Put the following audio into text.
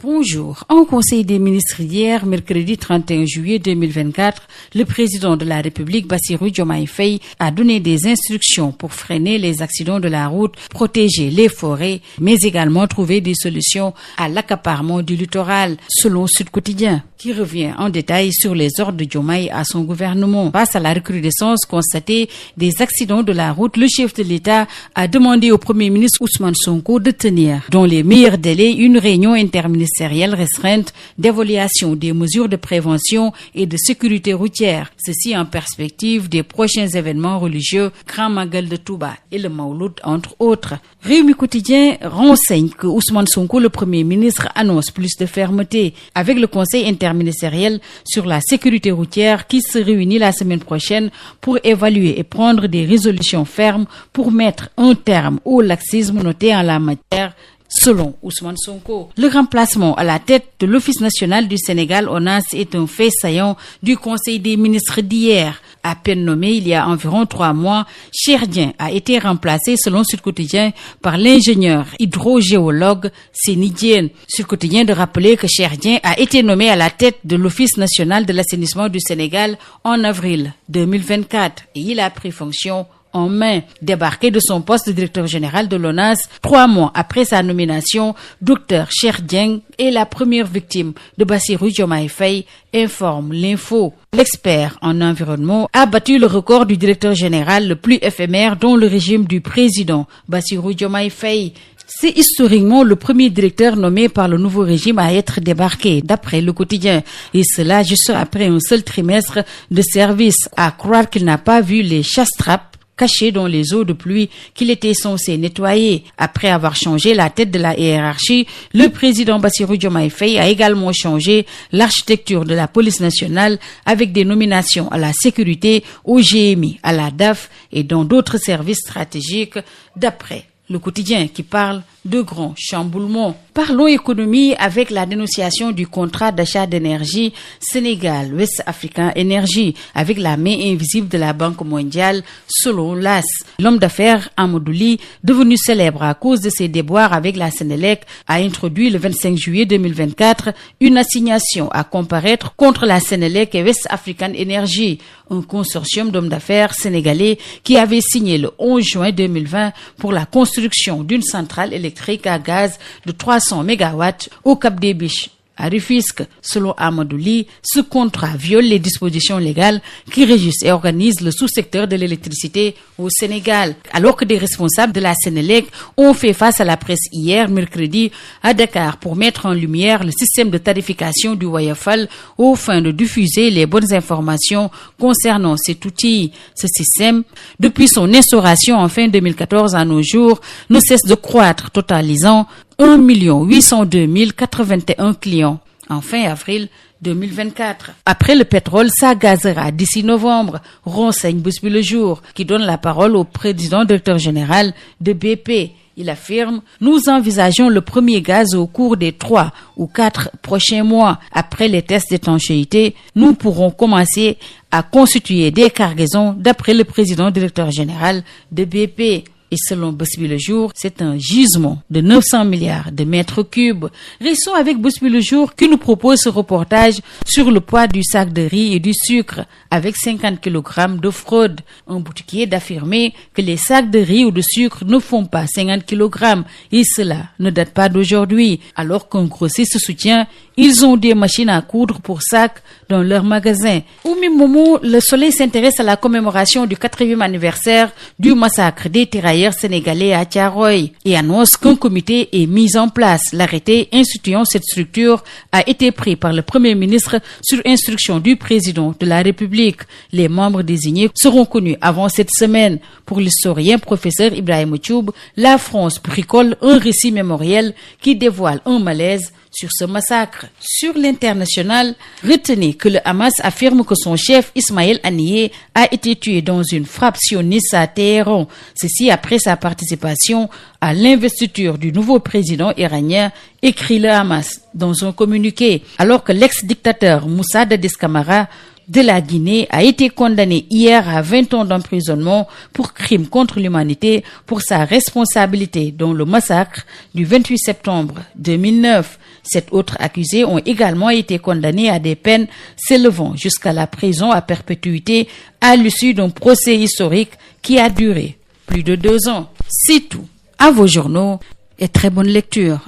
Bonjour. En Conseil des ministres hier, mercredi 31 juillet 2024, le président de la République, Bassirou Diomaye Faye, a donné des instructions pour freiner les accidents de la route, protéger les forêts, mais également trouver des solutions à l'accaparement du littoral, selon Sud Quotidien, qui revient en détail sur les ordres de Diomaye à son gouvernement. Face à la recrudescence constatée des accidents de la route, le chef de l'État a demandé au Premier ministre Ousmane Sonko de tenir, dans les meilleurs délais, une réunion interministérielle restreinte d'évaluation des mesures de prévention et de sécurité routière. Ceci en perspective des prochains événements religieux, Grand Magal de Touba et le Mawlud, entre autres. Rewmi Quotidien renseigne que Ousmane Sonko, le Premier ministre, annonce plus de fermeté avec le Conseil interministériel sur la sécurité routière qui se réunit la semaine prochaine pour évaluer et prendre des résolutions fermes pour mettre un terme au laxisme noté en la matière. Selon Ousmane Sonko, le remplacement à la tête de l'Office national du Sénégal, ONAS, est un fait saillant du Conseil des ministres d'hier. À peine nommé il y a environ 3 mois, Cheikh Dieng a été remplacé, selon Sud Quotidien, par l'ingénieur hydrogéologue Seny Diène. Sud Quotidien de rappeler que Cheikh Dieng a été nommé à la tête de l'Office national de l'assainissement du Sénégal en avril 2024 et il a pris fonction en main. Débarqué de son poste de directeur général de l'ONAS 3 mois après sa nomination, Dr Cheikh Dieng est la première victime de Bassirou Diomaye Faye, informe l'info. L'expert en environnement a battu le record du directeur général le plus éphémère dans le régime du président Bassirou Diomaye Faye. C'est historiquement le premier directeur nommé par le nouveau régime à être débarqué, d'après le quotidien. Et cela juste après un seul trimestre de service, à croire qu'il n'a pas vu les chasse-trappes caché dans les eaux de pluie qu'il était censé nettoyer. Après avoir changé la tête de la hiérarchie, le président Bassirou Diomaye Faye a également changé l'architecture de la police nationale avec des nominations à la sécurité, au GMI, à la DAF et dans d'autres services stratégiques, d'après le quotidien qui parle de grands chamboulements. Parlons économie avec la dénonciation du contrat d'achat d'énergie Sénégal-West African Energy avec la main invisible de la Banque mondiale, selon l'AS. L'homme d'affaires Amadou Ly, devenu célèbre à cause de ses déboires avec la Sénélec, a introduit le 25 juillet 2024 une assignation à comparaître contre la Sénélec et West African Energy, un consortium d'hommes d'affaires sénégalais qui avait signé le 11 juin 2020 pour la construction d'une centrale électrique à gaz de 300 mégawatts au Cap des Biches, à Rufisque. Selon Amadou Ly, ce contrat viole les dispositions légales qui régissent et organisent le sous-secteur de l'électricité au Sénégal. Alors que des responsables de la Sénélec ont fait face à la presse hier, mercredi, à Dakar pour mettre en lumière le système de tarification du Woyofal aux fins de diffuser les bonnes informations concernant cet outil. Ce système, depuis son instauration en fin 2014 à nos jours, ne cesse de croître, totalisant 1 802 081 clients en fin avril 2024. Après le pétrole, ça gazera d'ici novembre, renseigne Busby Le Jour, qui donne la parole au président directeur général de BP. Il affirme: nous envisageons le premier gaz au cours des 3 ou 4 prochains mois. Après les tests d'étanchéité, nous pourrons commencer à constituer des cargaisons, d'après le président directeur général de BP. Et selon Busby Le Jour, c'est un gisement de 900 milliards de mètres cubes. Restons avec Busby Le Jour qui nous propose ce reportage sur le poids du sac de riz et du sucre avec 50 kg de fraude. Un boutiquier d'affirmer que les sacs de riz ou de sucre ne font pas 50 kg et cela ne date pas d'aujourd'hui. Alors qu'un grossiste soutient, ils ont des machines à coudre pour sacs dans leur magasin. Oumi Momo, Le Soleil s'intéresse à la commémoration du 4e anniversaire du massacre des tirailleurs sénégalais à Thiaroye et annonce qu'un comité est mis en place. L'arrêté instituant cette structure a été pris par le Premier ministre sur instruction du président de la République. Les membres désignés seront connus avant cette semaine. Pour l'historien professeur Ibrahim Tchoub, la France bricole un récit mémoriel qui dévoile un malaise sur ce massacre. Sur l'international, retenez que le Hamas affirme que son chef Ismaël Haniyeh a été tué dans une frappe sioniste à Téhéran. Ceci après sa participation à l'investiture du nouveau président iranien, écrit le Hamas dans un communiqué. Alors que l'ex-dictateur Moussa Dadis Camara de la Guinée a été condamné hier à 20 ans d'emprisonnement pour crime contre l'humanité pour sa responsabilité dans le massacre du 28 septembre 2009. Sept autres accusés ont également été condamnés à des peines s'élevant jusqu'à la prison à perpétuité à l'issue d'un procès historique qui a duré plus de 2 ans. C'est tout. À vos journaux et très bonne lecture.